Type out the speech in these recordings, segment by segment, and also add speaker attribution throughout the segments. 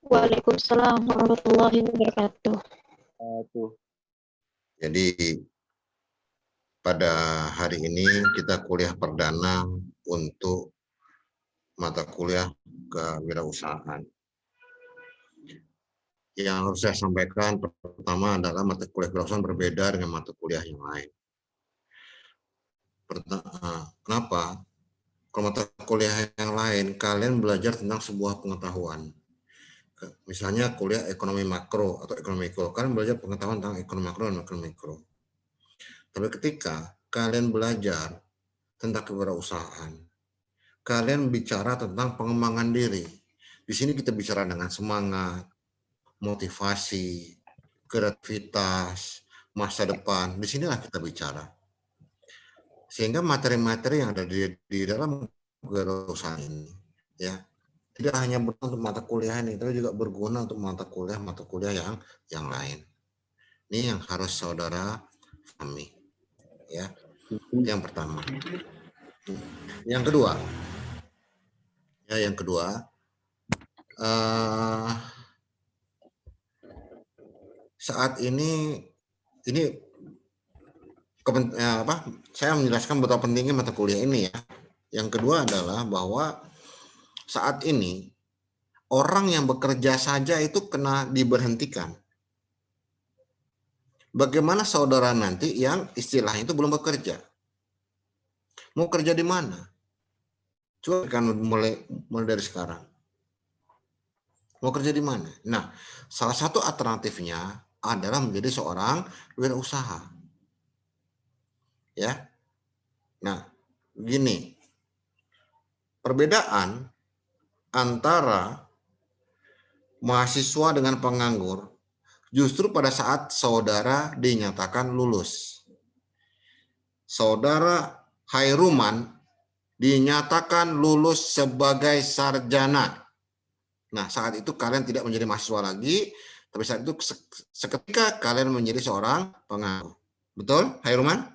Speaker 1: Waalaikumsalam warahmatullahi wabarakatuh.
Speaker 2: Jadi pada hari ini kita kuliah perdana untuk mata kuliah kewirausahaan. Yang harus saya sampaikan pertama adalah mata kuliah kewirausahaan berbeda dengan mata kuliah yang lain. Kenapa? Kalau mata kuliah yang lain, kalian belajar tentang sebuah pengetahuan. Misalnya kuliah ekonomi makro atau ekonomi mikro, kalian belajar pengetahuan tentang ekonomi makro dan ekonomi mikro. Tapi ketika kalian belajar tentang kewirausahaan, kalian bicara tentang pengembangan diri. Di sini kita bicara dengan semangat, motivasi, kreativitas, masa depan. Di sinilah kita bicara. Sehingga materi-materi yang ada di dalam kewirausahaan ini, ya, tidak hanya berguna untuk mata kuliah ini, tapi juga berguna untuk mata kuliah yang lain. Ini yang harus saudara pahami, ya. Yang pertama. Yang kedua, saat ini saya menjelaskan betapa pentingnya mata kuliah ini, ya. Yang kedua adalah bahwa saat ini orang yang bekerja saja itu kena diberhentikan. Bagaimana saudara nanti yang istilahnya itu belum bekerja? Mau kerja di mana? Coba kan mulai dari sekarang. Mau kerja di mana? Nah, salah satu alternatifnya adalah menjadi seorang wirausaha. Ya. Nah, gini. Perbedaan antara mahasiswa dengan penganggur justru pada saat saudara dinyatakan lulus. Saudara Hairuman dinyatakan lulus sebagai sarjana. Nah, saat itu kalian tidak menjadi mahasiswa lagi, tapi saat itu seketika kalian menjadi seorang penganggur. Betul, Hairuman?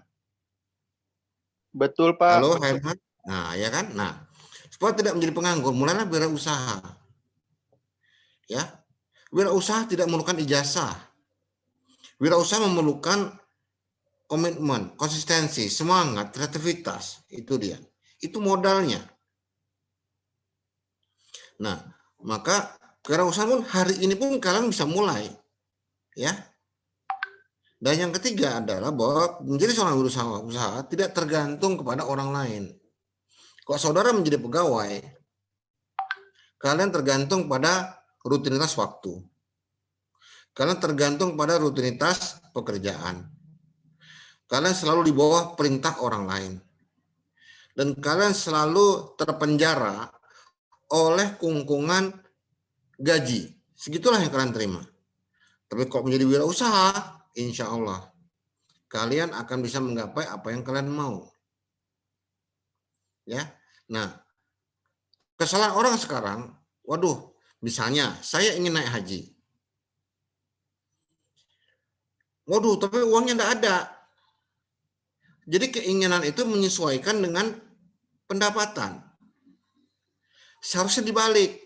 Speaker 3: Betul, Pak.
Speaker 2: Halo, Hairuman? Nah, ya kan? Nah, supaya tidak menjadi penganggur, mulailah berwirausaha. Ya. Wirausaha tidak memerlukan ijazah. Wirausaha memerlukan komitmen, konsistensi, semangat, kreativitas. Itu dia. Itu modalnya. Nah, maka kewirausahaan pun hari ini pun kalian bisa mulai. Ya. Dan yang ketiga adalah bahwa menjadi seorang wirausaha tidak tergantung kepada orang lain. Kalau saudara menjadi pegawai, kalian tergantung pada rutinitas waktu. Kalian tergantung pada rutinitas pekerjaan. Kalian selalu di bawah perintah orang lain. Dan kalian selalu terpenjara oleh kungkungan gaji. Segitulah yang kalian terima. Tapi kalau menjadi wirausaha, insya Allah kalian akan bisa menggapai apa yang kalian mau. Ya. Nah, kesalahan orang sekarang, waduh, misalnya saya ingin naik haji. Waduh, tapi uangnya enggak ada. Jadi keinginan itu menyesuaikan dengan pendapatan. Seharusnya dibalik.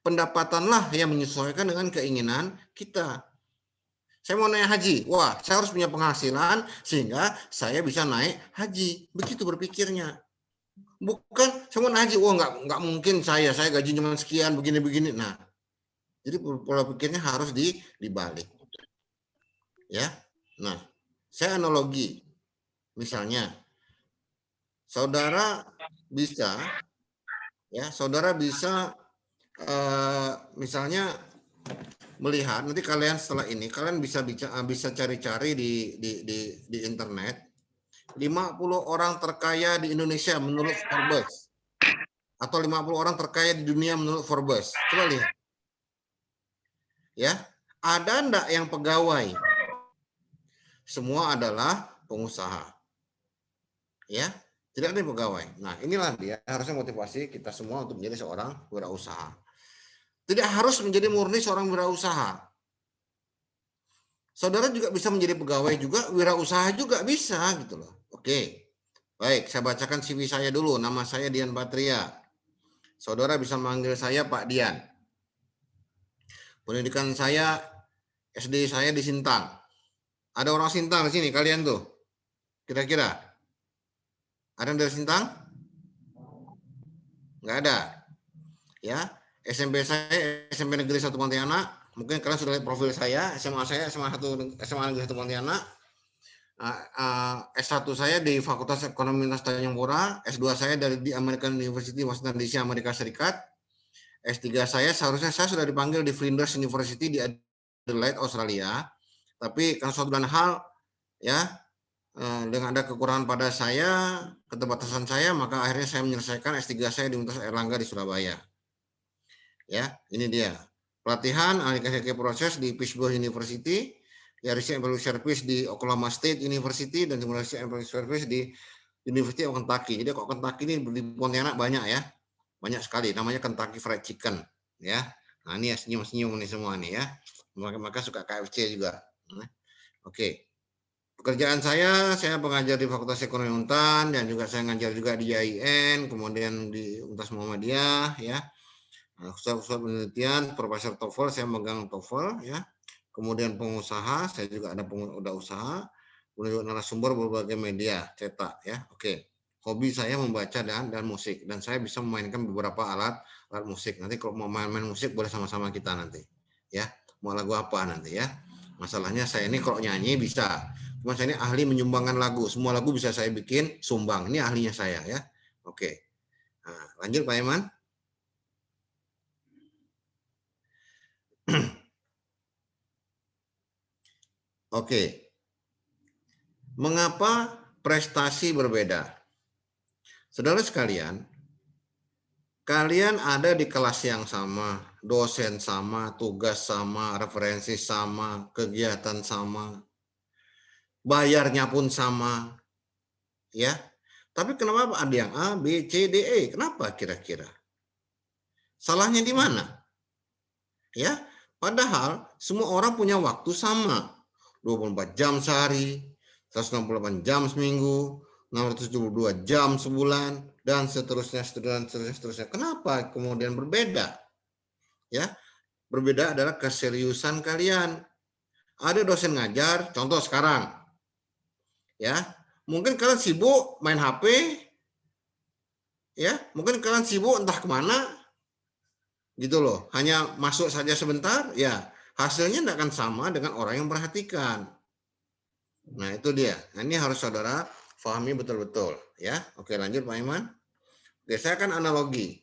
Speaker 2: Pendapatanlah yang menyesuaikan dengan keinginan kita. Saya mau naik haji. Wah, saya harus punya penghasilan sehingga saya bisa naik haji. Begitu berpikirnya. Bukan saya mau naik haji. Wah, nggak mungkin saya gaji cuma sekian begini-begini. Nah, jadi pola pikirnya harus dibalik. Ya. Nah, saya analogi. Misalnya, saudara bisa misalnya melihat, nanti kalian setelah ini kalian bisa cari-cari di internet 50 orang terkaya di Indonesia menurut Forbes atau 50 orang terkaya di dunia menurut Forbes. Coba lihat. Ya, ada enggak yang pegawai? Semua adalah pengusaha. Ya, tidak ada yang pegawai. Nah, inilah dia harusnya motivasi kita semua untuk menjadi seorang wirausaha. Tidak harus menjadi murni seorang wirausaha. Saudara juga bisa menjadi pegawai juga, wirausaha juga bisa gitu loh. Oke. Baik, saya bacakan CV saya dulu. Nama saya Dian Patria. Saudara bisa manggil saya Pak Dian. Pendidikan saya, SD saya di Sintang. Ada orang Sintang di sini, kalian tuh. Kira-kira. Ada yang dari Sintang? Nggak ada. Ya, SMP saya, SMP Negeri 1 Pontianak. Mungkin kalian sudah lihat profil saya. SMA saya, SMA Negeri 1 Pontianak. S1 saya di Fakultas Ekonomi Universitas Tanjung Pura. S2 saya di American University, Washington DC, Amerika Serikat. S3 saya seharusnya saya sudah dipanggil di Flinders University di Adelaide, Australia. Tapi karena suatu dan hal ya dengan ada kekurangan pada saya, keterbatasan saya, maka akhirnya saya menyelesaikan S3 saya di Universitas Airlangga di Surabaya. Ya, ini dia. Pelatihan aplikasi proses di Pittsburgh University, ya Research and Evaluation Service di Oklahoma State University, dan Research and Evaluation Service di University of Kentucky. Jadi kok Kentucky ini di Pontianak banyak ya. Banyak sekali, namanya Kentucky Fried Chicken, ya. Nah ini ya senyum-senyum nih semua nih ya. Maka suka KFC juga. Oke. Pekerjaan saya pengajar di Fakultas Ekonomi Untan dan juga saya ngajar juga di IAIN, kemudian di Universitas Muhammadiyah, ya. Pusat penelitian, Profesor TOEFL, saya megang TOEFL, ya. Kemudian pengusaha, saya juga ada udah usaha. Kemudian narasumber berbagai media cetak, ya. Oke. Hobi saya membaca dan musik, dan saya bisa memainkan beberapa alat musik. Nanti kalau mau main musik boleh sama-sama kita nanti, ya. Mau lagu apa nanti ya? Masalahnya saya ini kalau nyanyi bisa, cuma saya ini ahli menyumbangkan lagu. Semua lagu bisa saya bikin sumbang. Ini ahlinya saya ya. Oke. Nah, lanjut Pak Iman. Oke. Mengapa prestasi berbeda? Saudara sekalian, kalian ada di kelas yang sama, dosen sama, tugas sama, referensi sama, kegiatan sama, bayarnya pun sama, ya. Tapi kenapa ada yang A, B, C, D, E? Kenapa kira-kira? Salahnya di mana? Ya, padahal semua orang punya waktu sama. 24 jam sehari, 168 jam seminggu, 672 jam sebulan, dan seterusnya. Kenapa kemudian berbeda? Ya, berbeda adalah keseriusan kalian. Ada dosen ngajar, contoh sekarang, ya, mungkin kalian sibuk main HP, ya, mungkin kalian sibuk entah kemana, gitu loh. Hanya masuk saja sebentar, ya, hasilnya tidak akan sama dengan orang yang perhatikan. Nah, itu dia. Nah, ini harus saudara pahami betul-betul, ya. Oke, lanjut Pak Iman. Oke, saya akan analogi.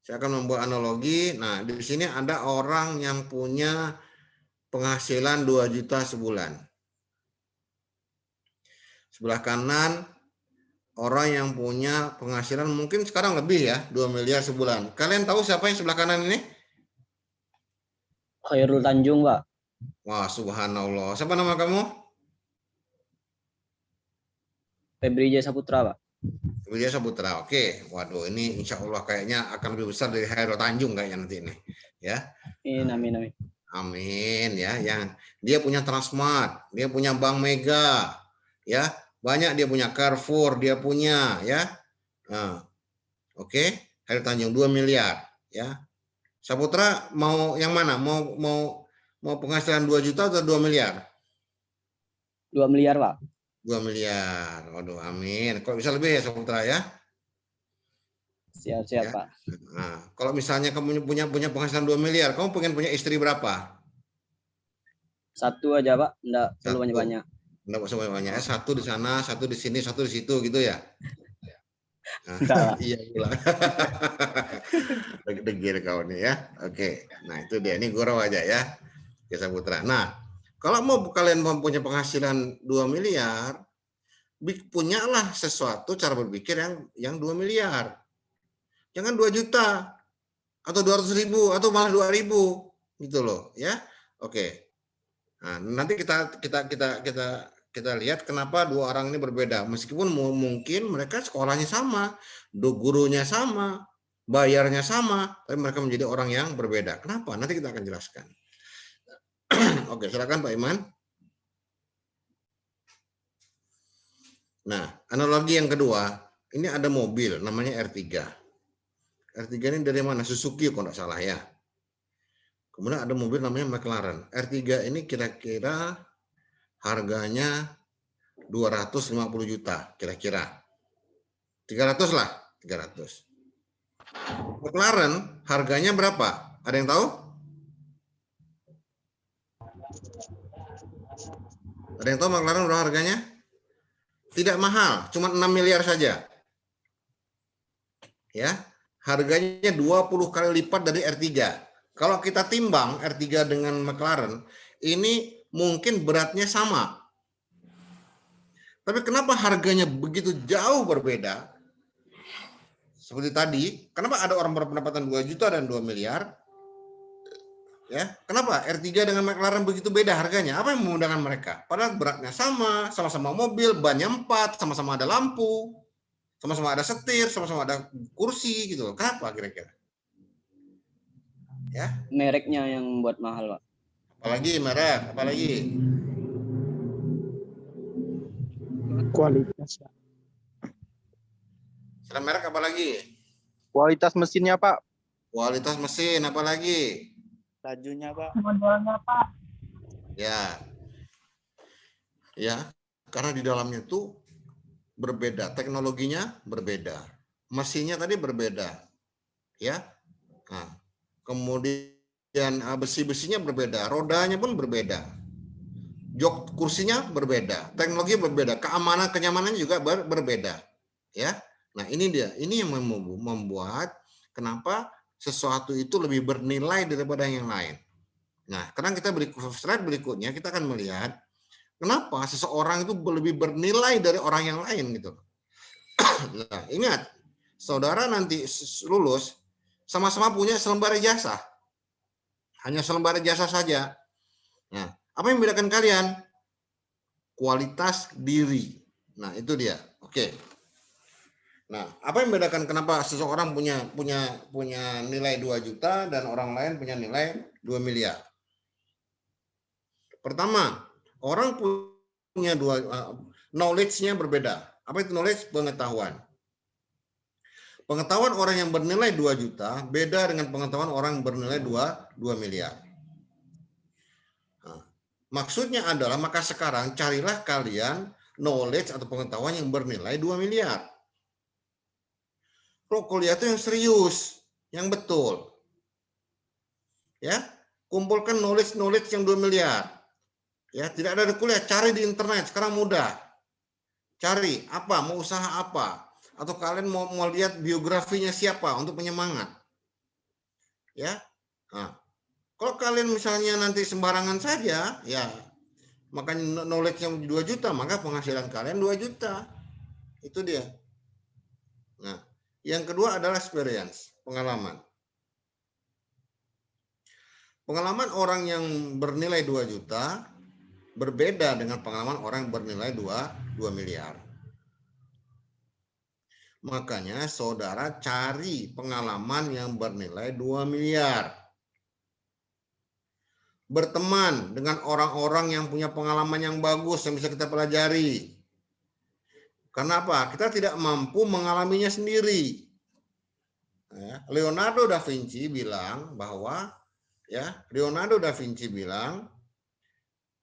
Speaker 2: Saya akan membuat analogi. Nah, di sini ada orang yang punya penghasilan 2 juta sebulan. Sebelah kanan orang yang punya penghasilan mungkin sekarang lebih ya, 2 miliar sebulan. Kalian tahu siapa yang sebelah kanan ini?
Speaker 3: Khairul Tanjung, Pak.
Speaker 2: Wah, subhanallah. Siapa nama kamu?
Speaker 3: Febri Jaya Saputra, Pak.
Speaker 2: Febri Jaya Saputra. Oke. Waduh, ini insya Allah kayaknya akan lebih besar dari Khairul Tanjung kayaknya nanti ini. Ya.
Speaker 3: Amin.
Speaker 2: Amin ya. Yang dia punya Transmart, dia punya Bank Mega, ya. Banyak dia punya Carrefour, dia punya ya. Nah, oke. Khairul Tanjung 2 miliar, ya. Saputra mau yang mana? Mau penghasilan 2 juta atau 2 miliar?
Speaker 3: 2 miliar, Pak.
Speaker 2: 2 miliar. Waduh, amin. Kok bisa lebih ya Saputra ya?
Speaker 3: Siap,
Speaker 2: Ya.
Speaker 3: Pak.
Speaker 2: Nah, kalau misalnya kamu punya penghasilan 2 miliar, kamu pengen punya istri berapa?
Speaker 3: 1 aja, Pak. Enggak perlu
Speaker 2: 1.
Speaker 3: banyak-banyak.
Speaker 2: Enggak usah banyak. 1 di sana, 1 di sini, 1 di situ gitu ya.
Speaker 3: Nah,
Speaker 2: iya pulang. Degil kau nih ya. Oke. Nah, itu dia. Ini gurau aja ya. Jasa Putra. Nah, kalau mau kalian mempunyai penghasilan 2 miliar, punyalah sesuatu cara berpikir yang 2 miliar. Jangan 2 juta atau 200.000 atau malah 2.000 gitu loh, ya. Oke. Nah, nanti kita lihat kenapa dua orang ini berbeda. Meskipun mungkin mereka sekolahnya sama, gurunya sama, bayarnya sama, tapi mereka menjadi orang yang berbeda. Kenapa? Nanti kita akan jelaskan. Oke, silakan Pak Iman. Nah, analogi yang kedua, ini ada mobil namanya R3. R3 ini dari mana? Suzuki kalau tidak salah ya. Kemudian ada mobil namanya McLaren. R3 ini kira-kira harganya 250 juta, kira-kira. 300 lah, 300. McLaren harganya berapa? Ada yang tahu? Ada yang tahu McLaren berapa harganya? Tidak mahal, cuma 6 miliar saja. Ya, harganya 20 kali lipat dari R3. Kalau kita timbang R3 dengan McLaren, ini mungkin beratnya sama. Tapi kenapa harganya begitu jauh berbeda? Seperti tadi, kenapa ada orang berpendapatan 2 juta dan 2 miliar? Ya, kenapa R3 dengan McLaren begitu beda harganya? Apa yang memudahkan mereka? Padahal beratnya sama, sama-sama mobil, bannya 4, sama-sama ada lampu, sama-sama ada setir, sama-sama ada kursi gitu. Kenapa kira-kira? Ya.
Speaker 3: Mereknya yang buat mahal, Pak.
Speaker 2: Apalagi merek, apalagi
Speaker 4: Kualitas.
Speaker 2: selain merek apalagi?
Speaker 5: Kualitas mesinnya, Pak.
Speaker 2: Kualitas mesin apalagi?
Speaker 5: Lajunya, Pak.
Speaker 1: Modelnya, Pak.
Speaker 2: Ya. Ya, karena di dalamnya tuh berbeda, teknologinya berbeda. Mesinnya tadi berbeda. Ya. Nah, kemudian besi-besinya berbeda, rodanya pun berbeda. Jok kursinya berbeda, teknologi berbeda, keamanan kenyamanannya juga berbeda. Ya. Nah, ini dia. Ini yang membuat kenapa sesuatu itu lebih bernilai daripada yang lain. Nah, sekarang kita slide berikutnya kita akan melihat kenapa seseorang itu lebih bernilai dari orang yang lain gitu. Nah, ingat, saudara nanti lulus sama-sama punya selembar ijazah. Hanya selembar ijazah saja. Nah, apa yang membedakan kalian? Kualitas diri. Nah, itu dia. Oke. Nah, apa yang membedakan kenapa seseorang punya nilai 2 juta dan orang lain punya nilai 2 miliar? Pertama, orang punya knowledge-nya berbeda. Apa itu knowledge? Pengetahuan. Pengetahuan orang yang bernilai 2 juta beda dengan pengetahuan orang yang bernilai 2 miliar. Nah, maksudnya adalah maka sekarang carilah kalian knowledge atau pengetahuan yang bernilai 2 miliar. Kalau kuliah itu yang serius, yang betul. Ya, kumpulkan knowledge yang 2 miliar. Ya, tidak ada di kuliah, cari di internet, sekarang mudah. Cari apa, mau usaha apa, atau kalian mau lihat biografinya siapa untuk penyemangat. Ya. Nah, kalau kalian misalnya nanti sembarangan saja, ya, makanya knowledge yang 2 juta, maka penghasilan kalian 2 juta. Itu dia. Nah, yang kedua adalah experience, pengalaman. Pengalaman orang yang bernilai 2 juta berbeda dengan pengalaman orang yang bernilai 2 miliar. Makanya saudara cari pengalaman yang bernilai 2 miliar. Berteman dengan orang-orang yang punya pengalaman yang bagus yang bisa kita pelajari. Kenapa? Kita tidak mampu mengalaminya sendiri. Leonardo da Vinci bilang bahwa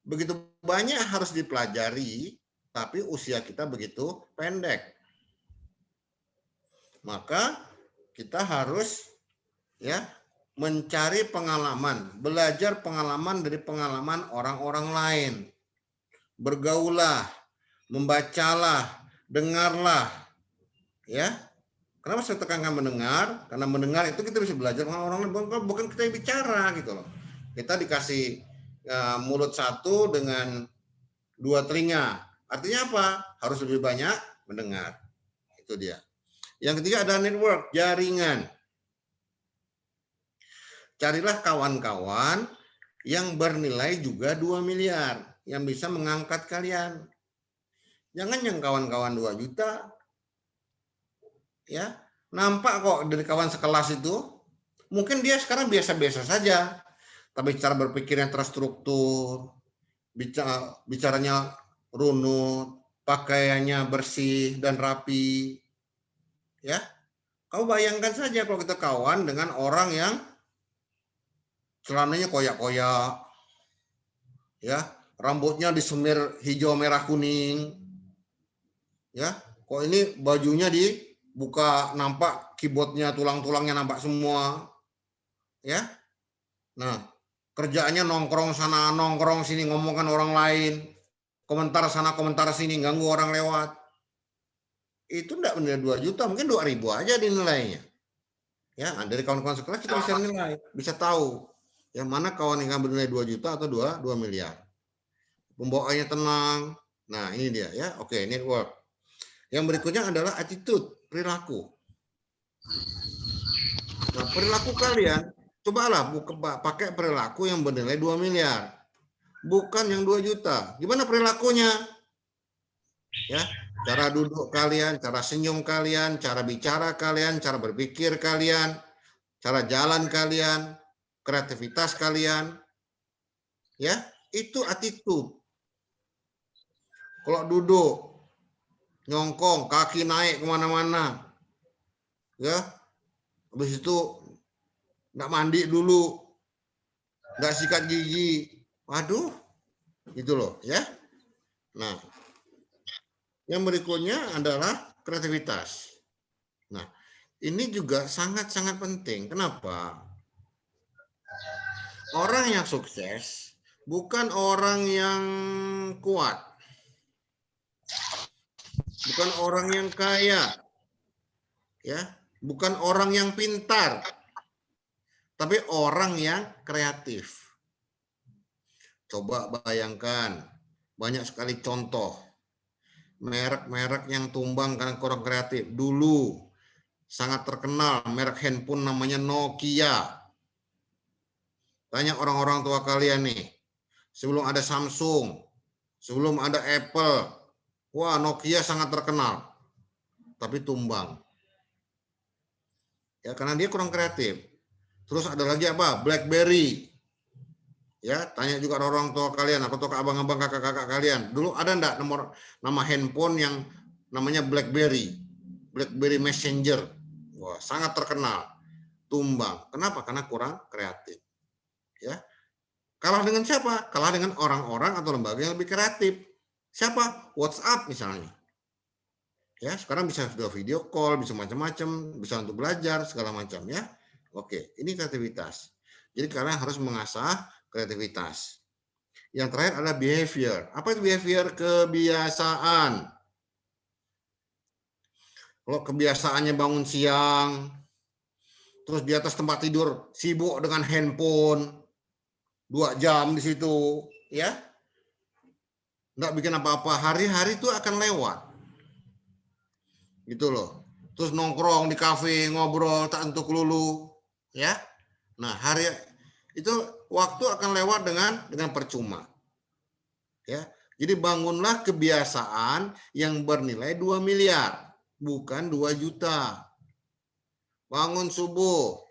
Speaker 2: begitu banyak harus dipelajari, tapi usia kita begitu pendek. Maka kita harus mencari pengalaman, belajar pengalaman dari pengalaman orang-orang lain. Bergaulah, membacalah, dengarlah. Ya. Kenapa saya tekankan mendengar? Karena mendengar itu kita bisa belajar dengan orang lain, bukan kita yang bicara gitu loh. Kita dikasih mulut satu dengan 2 telinga. Artinya apa? Harus lebih banyak mendengar. Itu dia. Yang ketiga ada network, jaringan. Carilah kawan-kawan yang bernilai juga 2 miliar yang bisa mengangkat kalian. Jangan yang kawan-kawan 2 juta. Ya, nampak kok dari kawan sekelas itu, mungkin dia sekarang biasa-biasa saja, tapi cara berpikirnya terstruktur, bicaranya runut, pakaiannya bersih dan rapi. Ya, kau bayangkan saja kalau kita kawan dengan orang yang celananya koyak-koyak, ya, rambutnya disemir hijau merah kuning, ya, kok ini bajunya dibuka nampak keyboardnya tulang-tulangnya nampak semua, ya. Nah, kerjaannya nongkrong sana nongkrong sini ngomongkan orang lain, komentar sana komentar sini ganggu orang lewat. Itu enggak benar 2 juta, mungkin 2.000 aja dinilainya. Ya, dari kawan-kawan sekelas kita bisa nilai, bisa tahu yang mana kawan yang bernilai 2 juta atau 2 miliar. Pembawaannya tenang. Nah, ini dia ya. Oke, network. Yang berikutnya adalah attitude, perilaku. Nah, perilaku kalian cobalah pakai perilaku yang bernilai 2 miliar. Bukan yang 2 juta. Gimana perilakunya? Ya, cara duduk kalian, cara senyum kalian, cara bicara kalian, cara berpikir kalian, cara jalan kalian, kreativitas kalian, ya, itu attitude. Kalau duduk, nyongkong, kaki naik kemana-mana, ya, habis itu nggak mandi dulu, nggak sikat gigi, waduh, gitu loh, ya. Nah, yang berikutnya adalah kreativitas. Nah, ini juga sangat-sangat penting. Kenapa? Orang yang sukses bukan orang yang kuat, bukan orang yang kaya, ya, bukan orang yang pintar, tapi orang yang kreatif. Coba bayangkan, banyak sekali contoh merek-merek yang tumbang karena kurang kreatif. Dulu sangat terkenal merek handphone namanya Nokia. Tanya orang-orang tua kalian nih, sebelum ada Samsung, sebelum ada Apple, wah Nokia sangat terkenal, tapi tumbang. Ya, karena dia kurang kreatif. Terus ada lagi apa? BlackBerry. Ya, tanya juga orang tua kalian atau abang-abang kakak-kakak kalian. Dulu ada enggak nama handphone yang namanya BlackBerry? BlackBerry Messenger. Wah, sangat terkenal. Tumbang. Kenapa? Karena kurang kreatif. Ya. Kalah dengan siapa? Kalah dengan orang-orang atau lembaga yang lebih kreatif. Siapa? WhatsApp misalnya. Ya, sekarang bisa sudah video call, bisa macam-macam, bisa untuk belajar segala macam ya. Oke, ini kreativitas. Jadi kalian harus mengasah kreativitas. Yang terakhir adalah behavior. Apa itu behavior? Kebiasaan. Kalau kebiasaannya bangun siang, terus di atas tempat tidur sibuk dengan handphone 2 jam di situ, ya, nggak bikin apa-apa, hari-hari itu akan lewat, gitu loh. Terus nongkrong di kafe, ngobrol tak entuk lulu, ya. Nah, hari itu waktu akan lewat dengan percuma. Ya. Jadi bangunlah kebiasaan yang bernilai 2 miliar, bukan 2 juta. Bangun subuh.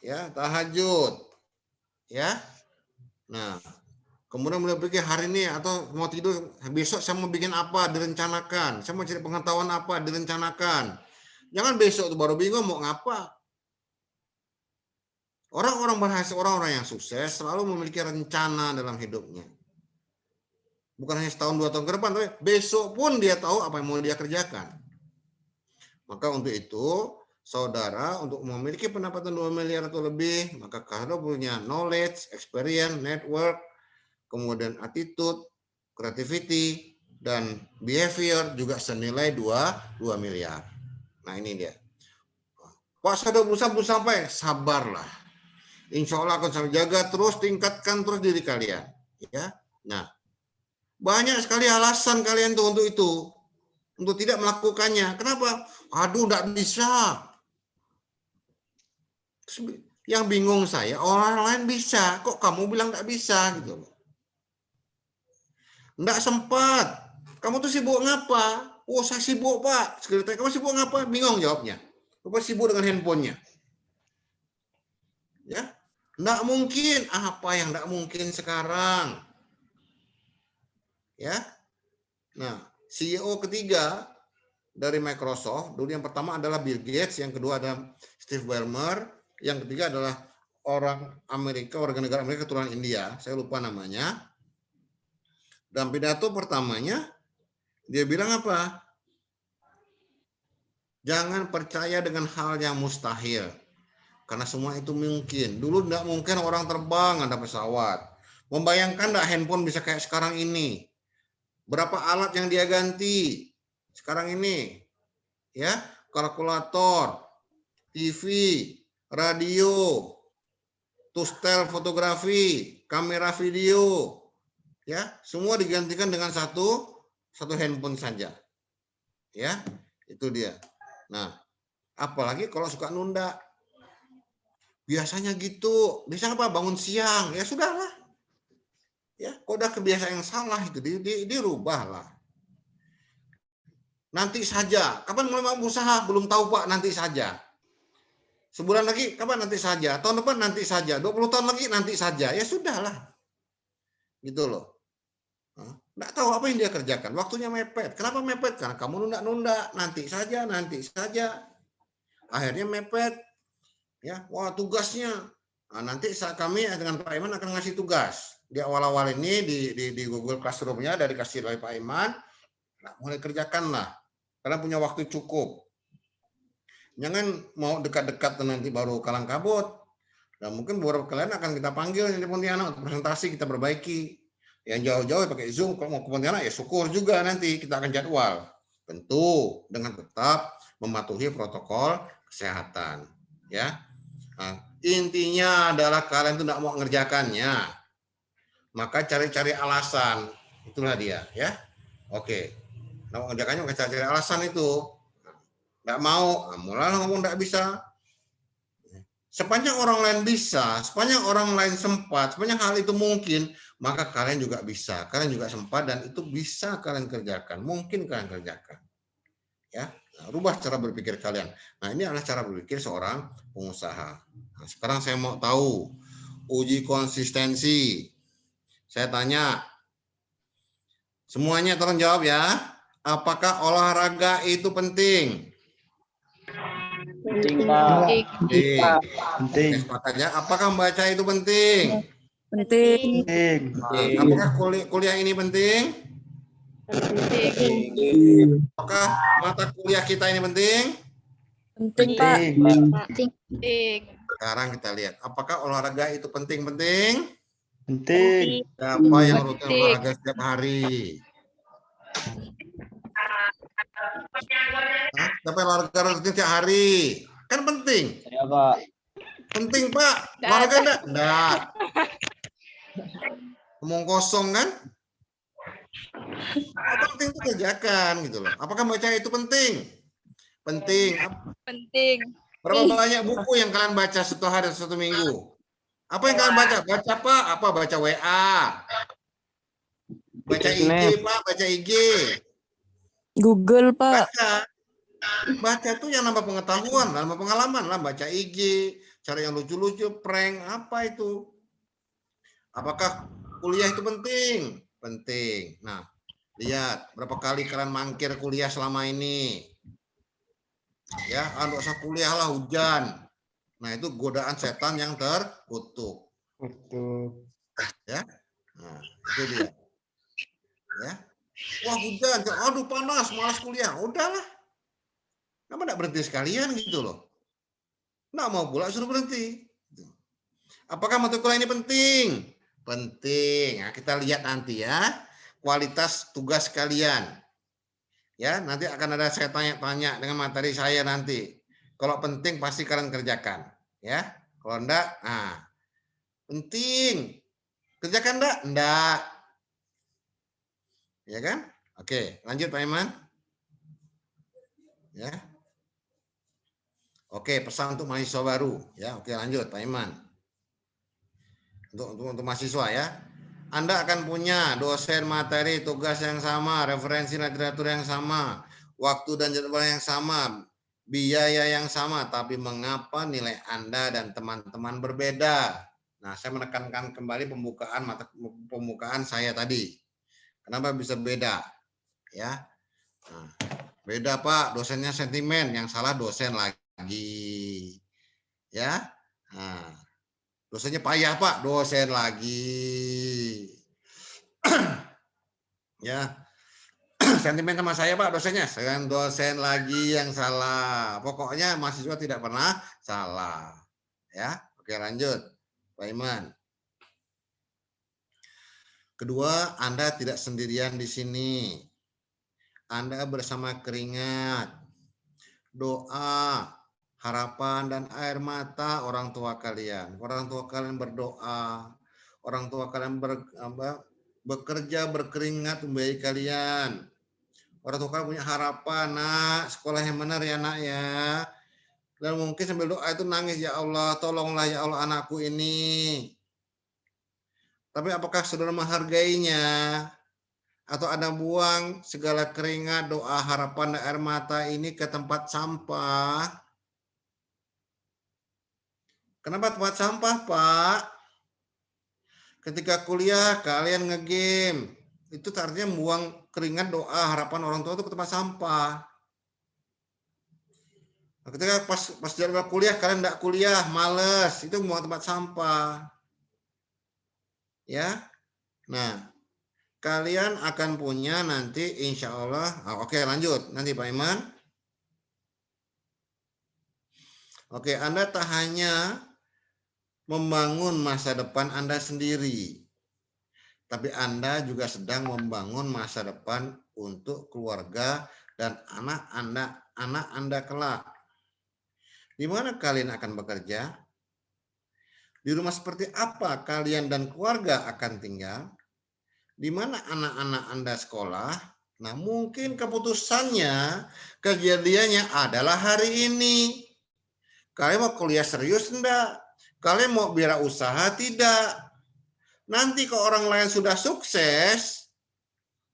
Speaker 2: Ya, tahajud. Ya. Nah, kemudian mulai pikir hari ini atau mau tidur, besok saya mau bikin apa, direncanakan. Saya mau cari pengetahuan apa, direncanakan. Jangan besok tuh baru bingung mau ngapa. Orang-orang berhasil, orang-orang yang sukses selalu memiliki rencana dalam hidupnya. Bukan hanya setahun 2 tahun ke depan, tapi besok pun dia tahu apa yang mau dia kerjakan. Maka untuk itu, saudara untuk memiliki pendapatan 2 miliar atau lebih, maka kalau punya knowledge, experience, network, kemudian attitude, creativity, dan behavior juga senilai 2 miliar. Nah ini dia. Pak, saya udah berusaha sampai, sabarlah. Insya Allah akan saya jaga terus, tingkatkan terus diri kalian. Ya, nah banyak sekali alasan kalian tuh untuk itu, untuk tidak melakukannya. Kenapa? Aduh, nggak bisa. Yang bingung saya, orang lain bisa, kok kamu bilang nggak bisa gitu loh. Nggak sempat. Kamu tuh sibuk ngapa? Oh, saya sibuk, Pak. Sekali tanya, kamu sibuk ngapa? Bingung jawabnya. Bapak sibuk dengan handphonenya. Ya, nggak mungkin. Apa yang nggak mungkin sekarang? Ya. Nah, CEO ketiga dari Microsoft, dulu yang pertama adalah Bill Gates, yang kedua adalah Steve Ballmer, yang ketiga adalah orang Amerika, warga negara Amerika keturunan India, saya lupa namanya. Dan pidato pertamanya dia bilang apa? Jangan percaya dengan hal yang mustahil. Karena semua itu mungkin. Dulu tidak mungkin orang terbang, ada pesawat. Membayangkan enggak handphone bisa kayak sekarang ini? Berapa alat yang dia ganti sekarang ini? Ya, kalkulator, TV, radio, tustel fotografi, kamera video, ya, semua digantikan dengan satu handphone saja. Ya, itu dia. Nah, apalagi kalau suka nunda. Biasanya gitu. Biasanya apa? Bangun siang. Ya sudahlah. Ya, kok udah kebiasaan yang salah itu dirubahlah. Nanti saja. Kapan mulai mau usaha? Belum tahu, Pak, nanti saja. Sebulan lagi, kapan nanti saja? Tahun depan nanti saja. 20 tahun lagi nanti saja. Ya sudahlah. Gitu loh. Nggak tahu apa yang dia kerjakan. Waktunya mepet. Kenapa mepet? Karena kamu nunda-nunda. Nanti saja, nanti saja. Akhirnya mepet. Ya, wah tugasnya. Nah, nanti saat kami dengan Pak Iman akan ngasih tugas. Di awal-awal ini di Google Classroom-nya dari kasih oleh Pak Iman, nah, mulai kerjakanlah. Karena punya waktu cukup. Jangan mau dekat-dekat nanti baru kalang kabut. Dan mungkin beberapa kalian akan kita panggil di Pontianak untuk presentasi, kita perbaiki. Yang jauh-jauh pakai Zoom, kalau mau ke Pontianak ya syukur juga nanti kita akan jadwal. Tentu dengan tetap mematuhi protokol kesehatan. Ya. Nah, intinya adalah kalian itu tidak mau mengerjakannya, maka cari-cari alasan. Itulah dia, ya. Oke, tidak mau mengerjakannya, maka cari-cari alasan itu. Tidak mau, mulai ngomong tidak bisa. Sepanjang orang lain bisa, sepanjang orang lain sempat, sepanjang hal itu mungkin, maka kalian juga bisa. Kalian juga sempat dan itu bisa kalian kerjakan. Mungkin kalian kerjakan. Ya. Nah, rubah cara berpikir kalian. Nah, ini adalah cara berpikir seorang pengusaha. Nah, sekarang saya mau tahu uji konsistensi. Saya tanya, semuanya tolong jawab ya. Apakah olahraga itu penting?
Speaker 3: Penting, Pak.
Speaker 2: Penting.
Speaker 5: Penting.
Speaker 2: Sepakat ya. Apakah membaca itu penting?
Speaker 1: Penting.
Speaker 5: Penting.
Speaker 2: Nah, apakah kuliah ini penting?
Speaker 1: Penting.
Speaker 2: Apakah mata kuliah kita ini penting?
Speaker 1: Penting, Pak.
Speaker 5: Penting.
Speaker 1: Penting.
Speaker 2: Sekarang kita lihat, apakah olahraga itu penting-penting?
Speaker 5: Penting.
Speaker 2: Siapa yang rutin olahraga setiap hari? Hah? Siapa yang olahraga rutin setiap hari? Kan penting.
Speaker 3: Saya, Pak.
Speaker 2: Penting, Pak. Olahraga enggak? Enggak. Ngomong kosong kan? Apa penting itu kerjakan gitu loh. Apakah baca itu penting? Penting.
Speaker 1: Penting.
Speaker 2: Berapa banyak buku yang kalian baca satu hari atau satu minggu? Apa yang kalian baca? Baca apa? Apa? Baca WA. Baca IG, Pak. Baca IG.
Speaker 1: Google, Pak.
Speaker 2: Baca tuh yang nambah pengetahuan, nambah pengalaman lah. Baca IG, cari yang lucu-lucu, prank, apa itu? Apakah kuliah itu penting? Penting. Nah, lihat berapa kali kalian mangkir kuliah selama ini. Ya, nggak usah kuliah lah, hujan. Nah, itu godaan setan yang terkutuk.
Speaker 5: Betul.
Speaker 2: Ya, nah, itu dia. Ya, wah hujan, aduh panas, malas kuliah. Udahlah, kenapa nggak berhenti sekalian gitu loh? Nggak mau pula suruh berhenti. Apakah mata kuliah ini penting? Penting. Nah, kita lihat nanti ya kualitas tugas kalian. Ya, nanti akan ada saya tanya-tanya dengan materi saya nanti. Kalau penting pasti kalian kerjakan, ya. Kalau enggak, nah, penting. Kerjakan enggak? Enggak. Ya kan? Oke, lanjut Pak Iman. Ya. Oke, pesan untuk mahasiswa baru, ya. Oke, lanjut Pak Iman. Untuk mahasiswa ya. Anda akan punya dosen, materi, tugas yang sama, referensi literatur yang sama, waktu dan jadwal yang sama, biaya yang sama, tapi mengapa nilai Anda dan teman-teman berbeda? Nah, saya menekankan kembali pembukaan saya tadi. Kenapa bisa beda? Ya, nah, beda Pak, dosennya sentimen, yang salah dosen lagi. Ya, nah, Dosennya payah Pak, dosen lagi. Ya, sentimen sama saya Pak dosennya, dosen lagi yang salah. Pokoknya mahasiswa tidak pernah salah. Ya, oke lanjut, Pak Iman. Kedua, Anda tidak sendirian di sini. Anda bersama keringat, doa, harapan, dan air mata orang tua kalian. Orang tua kalian berdoa, orang tua kalian bekerja, berkeringat membiayai kalian. Orang tua kalian punya harapan, nak, sekolah yang benar ya nak ya. Dan mungkin sambil doa itu nangis, ya Allah, tolonglah ya Allah anakku ini. Tapi apakah saudara menghargainya? Atau Anda buang segala keringat, doa, harapan, dan air mata ini ke tempat sampah? Kenapa tempat sampah, Pak? Ketika kuliah, kalian nge-game. Itu artinya buang keringat, doa, harapan orang tua itu ke tempat sampah. Ketika pas jadwal kuliah, kalian nggak kuliah, males. Itu buang tempat sampah. Ya, nah, kalian akan punya nanti insya Allah. Oke, lanjut. Nanti Pak Iman. Oke, Anda tak hanya membangun masa depan Anda sendiri, tapi Anda juga sedang membangun masa depan untuk keluarga dan anak Anda kelak. Di mana kalian akan bekerja? Di rumah seperti apa kalian dan keluarga akan tinggal? Di mana anak-anak Anda sekolah? Nah, mungkin keputusannya, kejadiannya adalah hari ini. Kalian mau kuliah serius enggak? Kalian mau wirausaha tidak? Nanti kalau orang lain sudah sukses,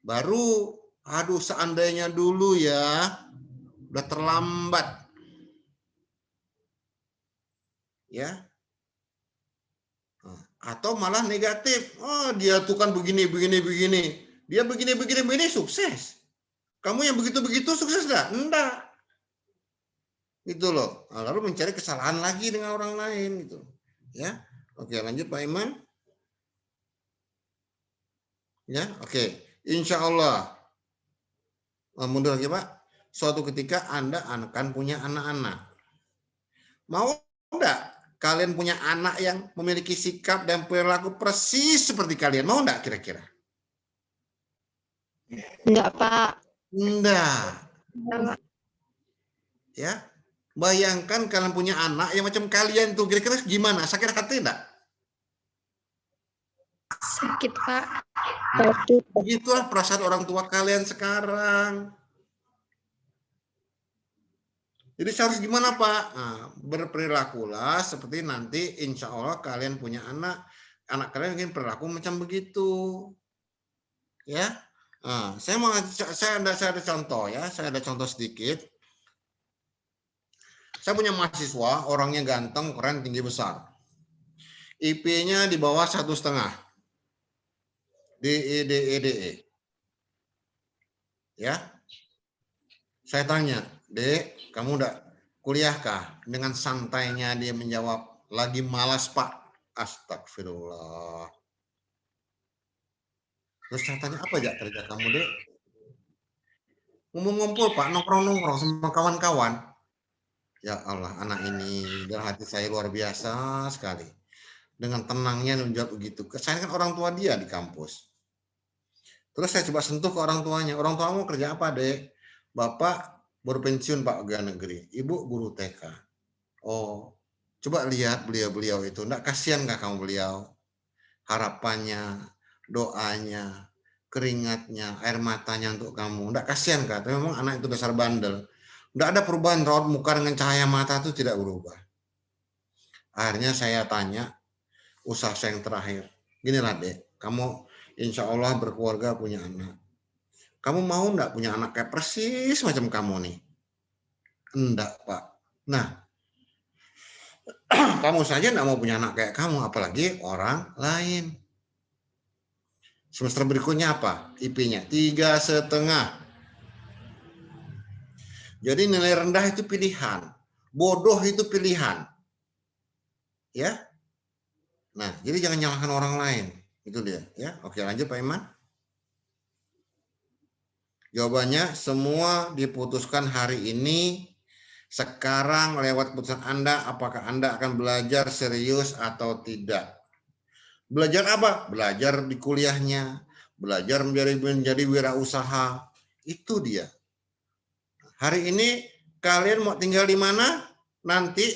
Speaker 2: baru, aduh seandainya dulu ya, udah terlambat. Ya. Atau malah negatif. Oh, dia tuh kan begini. Dia begini, sukses. Kamu yang begitu-begitu sukses enggak? Enggak. Gitu loh. Lalu mencari kesalahan lagi dengan orang lain gitu. Ya. Oke, lanjut Pak Iman. Ya, oke. Insya Allah. Mundur lagi Pak. Suatu ketika Anda akan punya anak-anak. Mau enggak kalian punya anak yang memiliki sikap dan perilaku persis seperti kalian? Mau enggak kira-kira?
Speaker 5: Enggak, Pak.
Speaker 2: Enggak. Ya. Bayangkan kalian punya anak yang macam kalian tuh, kira-kira gimana? Sakit hati enggak?
Speaker 5: Sakit, Pak.
Speaker 2: Begitulah perasaan orang tua kalian sekarang. Jadi harus gimana Pak? Nah, berperilakulah seperti nanti insya Allah kalian punya anak kalian mungkin perilaku macam begitu. Ya, nah, saya ada contoh ya, saya ada contoh sedikit. Saya punya mahasiswa, orangnya ganteng, keren, tinggi besar. IP-nya di bawah 1,5. DE. Ya. Saya tanya, Dek, kamu udah kuliah kah? Dengan santainya dia menjawab, lagi malas Pak. Astagfirullah. Terus saya tanya, apa aja kerja kamu, Dek? Ngumpul-ngumpul Pak, nongkrong-nongkrong sama kawan-kawan. Ya Allah, anak ini dalam hati saya luar biasa sekali. Dengan tenangnya menjawab begitu. Saya kan orang tua dia di kampus. Terus saya coba sentuh ke orang tuanya. Orang tua mau kerja apa, Dek? Bapak baru pensiun Pak pegawai negeri. Ibu guru TK. Oh, coba lihat beliau-beliau itu. Enggak kasihan nggak kamu beliau? Harapannya, doanya, keringatnya, air matanya untuk kamu. Enggak kasihan kak? Tapi memang anak itu dasar bandel. Enggak ada perubahan raut muka dengan cahaya mata itu tidak berubah. Akhirnya saya tanya, usaha saya yang terakhir. Ginilah Dek, kamu insya Allah berkeluarga punya anak. Kamu mau enggak punya anak kayak persis macam kamu nih? Enggak Pak. Nah, kamu saja enggak mau punya anak kayak kamu, apalagi orang lain. Semester berikutnya apa? IP-nya 3,5. Jadi nilai rendah itu pilihan, bodoh itu pilihan. Ya. Nah, jadi jangan nyalahkan orang lain. Itu dia, ya. Oke, lanjut Pak Iman. Jawabannya semua diputuskan hari ini. Sekarang lewat keputusan Anda, apakah Anda akan belajar serius atau tidak? Belajar apa? Belajar di kuliahnya, belajar menjadi wirausaha. Itu dia. Hari ini kalian mau tinggal di mana? Nanti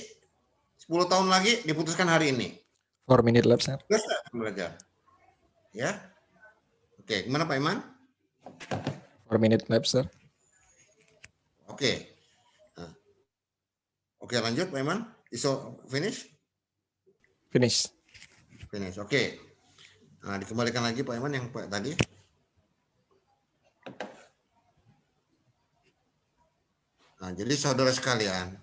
Speaker 2: 10 tahun lagi diputuskan hari ini.
Speaker 4: 4 minute lab, sir.
Speaker 2: Bisa belajar. Ya. Oke, gimana Pak Iman?
Speaker 4: 4 minute lab, sir.
Speaker 2: Oke. Nah. Oke, lanjut Pak Iman. Iso finish?
Speaker 4: Finish.
Speaker 2: Finish. Oke. Nah, dikembalikan lagi Pak Iman yang tadi. Nah, jadi saudara sekalian,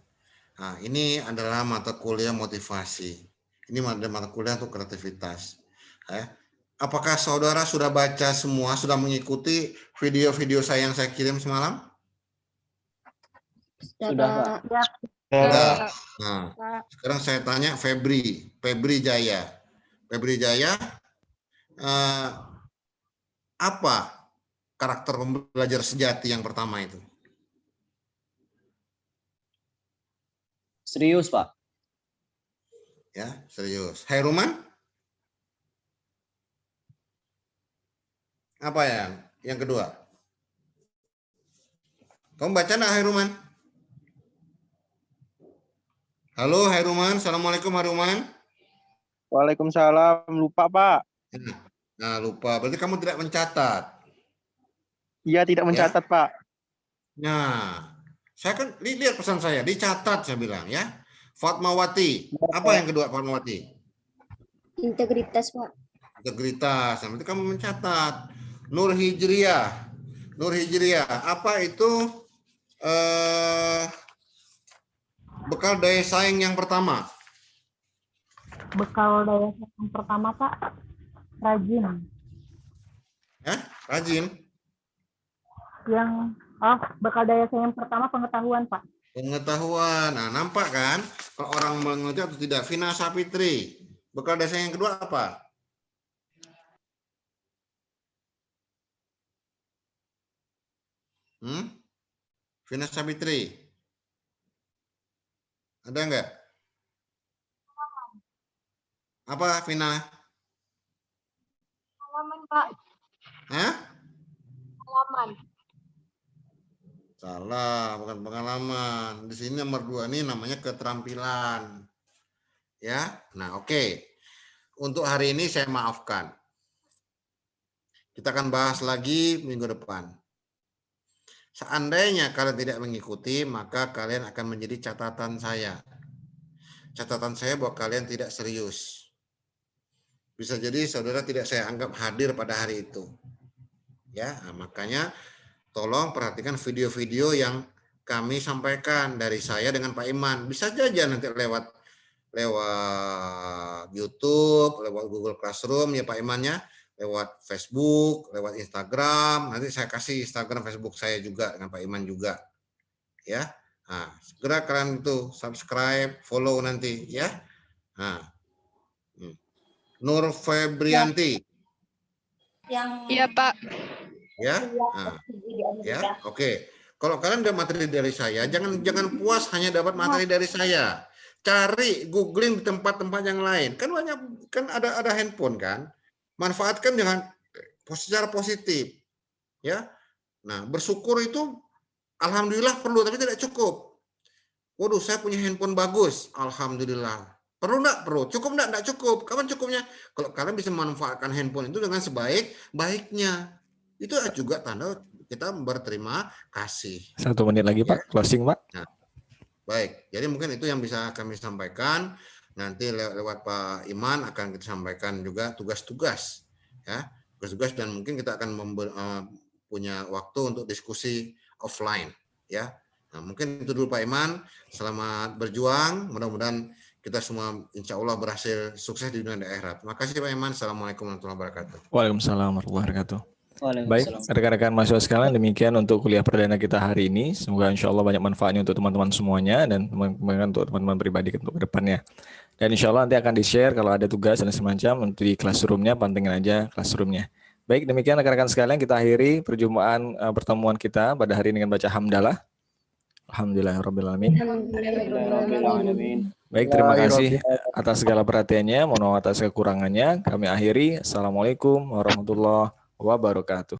Speaker 2: nah, ini adalah mata kuliah motivasi. Ini mata kuliah untuk kreativitas. Apakah saudara sudah baca semua, sudah mengikuti video-video saya yang saya kirim semalam?
Speaker 3: Sudah, Pak.
Speaker 2: Sudah. Nah, sekarang saya tanya Febri Jaya. Febri Jaya, apa karakter pembelajar sejati yang pertama itu?
Speaker 3: Serius, Pak.
Speaker 2: Ya, serius. Hairuman? Apa yang kedua? Kamu baca enggak Hairuman? Halo Hairuman, Assalamualaikum Hairuman.
Speaker 6: Waalaikumsalam, lupa Pak.
Speaker 2: Nah, lupa. Berarti kamu tidak mencatat.
Speaker 6: Iya, tidak mencatat Pak.
Speaker 2: Nah, saya kan lihat pesan saya, dicatat saya bilang ya. Fatmawati. Apa yang kedua Fatmawati?
Speaker 5: Integritas, Pak.
Speaker 2: Integritas. Nah, berarti kamu mencatat. Nur Hijriah. Apa itu bekal daya saing yang pertama?
Speaker 7: Bekal daya saing yang pertama, Pak, rajin.
Speaker 2: Ya, rajin.
Speaker 7: Bekal daya saing yang pertama pengetahuan, Pak.
Speaker 2: Pengetahuan. Nah, nampak kan? Kalau orang mengerti atau tidak. Vina Sapitri. Bekal daya saing yang kedua apa? Vina Sapitri. Ada enggak? Apa Vina?
Speaker 7: Pengalaman, Pak.
Speaker 2: Hah?
Speaker 7: Pengalaman.
Speaker 2: Salah, bukan pengalaman. Di sini nomor 2 ini namanya keterampilan. Ya. Nah, oke. Untuk hari ini saya maafkan. Kita akan bahas lagi minggu depan. Seandainya kalian tidak mengikuti, maka kalian akan menjadi catatan saya. Catatan saya bahwa kalian tidak serius. Bisa jadi saudara tidak saya anggap hadir pada hari itu. Ya, nah, makanya tolong perhatikan video-video yang kami sampaikan dari saya dengan Pak Iman. Bisa saja nanti lewat YouTube, lewat Google Classroom ya Pak Imannya, lewat Facebook, lewat Instagram. Nanti saya kasih Instagram, Facebook saya juga dengan Pak Iman juga. Ya. Nah, segera kalian itu subscribe, follow nanti ya. Nah. Nur Febrianti.
Speaker 5: Iya, Pak.
Speaker 2: Ya. Nah. Ya, oke. Kalau kalian dapat materi dari saya, jangan puas hanya dapat materi dari saya. Cari, googling di tempat-tempat yang lain. Kan banyak, kan ada handphone kan. Manfaatkan dengan secara positif. Ya. Nah, bersyukur itu alhamdulillah perlu, tapi tidak cukup. Waduh, saya punya handphone bagus. Alhamdulillah. Perlu enggak? Perlu. Cukup enggak? Enggak cukup. Kapan cukupnya? Kalau kalian bisa memanfaatkan handphone itu dengan sebaik-baiknya. Itu juga tanda kita berterima kasih.
Speaker 4: 1 menit lagi, Pak. Closing, Pak.
Speaker 2: Nah, baik. Jadi mungkin itu yang bisa kami sampaikan. Nanti lewat Pak Iman akan kita sampaikan juga tugas-tugas. Ya, tugas-tugas dan mungkin kita akan punya waktu untuk diskusi offline. Ya. Nah, mungkin itu dulu Pak Iman. Selamat berjuang. Mudah-mudahan kita semua insya Allah berhasil sukses di dunia dan akhirat. Terima kasih Pak Iman. Assalamualaikum warahmatullahi wabarakatuh.
Speaker 4: Waalaikumsalam warahmatullahi wabarakatuh. Baik,
Speaker 3: Waalaikumsalam.
Speaker 4: rekan-rekan mahasiswa sekalian, demikian untuk kuliah perdana kita hari ini. Semoga insya Allah banyak manfaatnya untuk teman-teman semuanya dan untuk teman-teman pribadi untuk kedepannya. Dan insya Allah nanti akan di-share kalau ada tugas dan semacam untuk di classroom-nya, pantengin aja classroom-nya. Baik, demikian rekan-rekan sekalian, kita akhiri perjumpaan pertemuan kita pada hari ini dengan baca hamdalah. Alhamdulillahirrahmanirrahim.
Speaker 3: Alhamdulillahirrahmanirrahim.
Speaker 4: Baik, terima kasih atas segala perhatiannya. Mohon maaf atas kekurangannya. Kami akhiri. Assalamualaikum warahmatullahi wabarakatuh.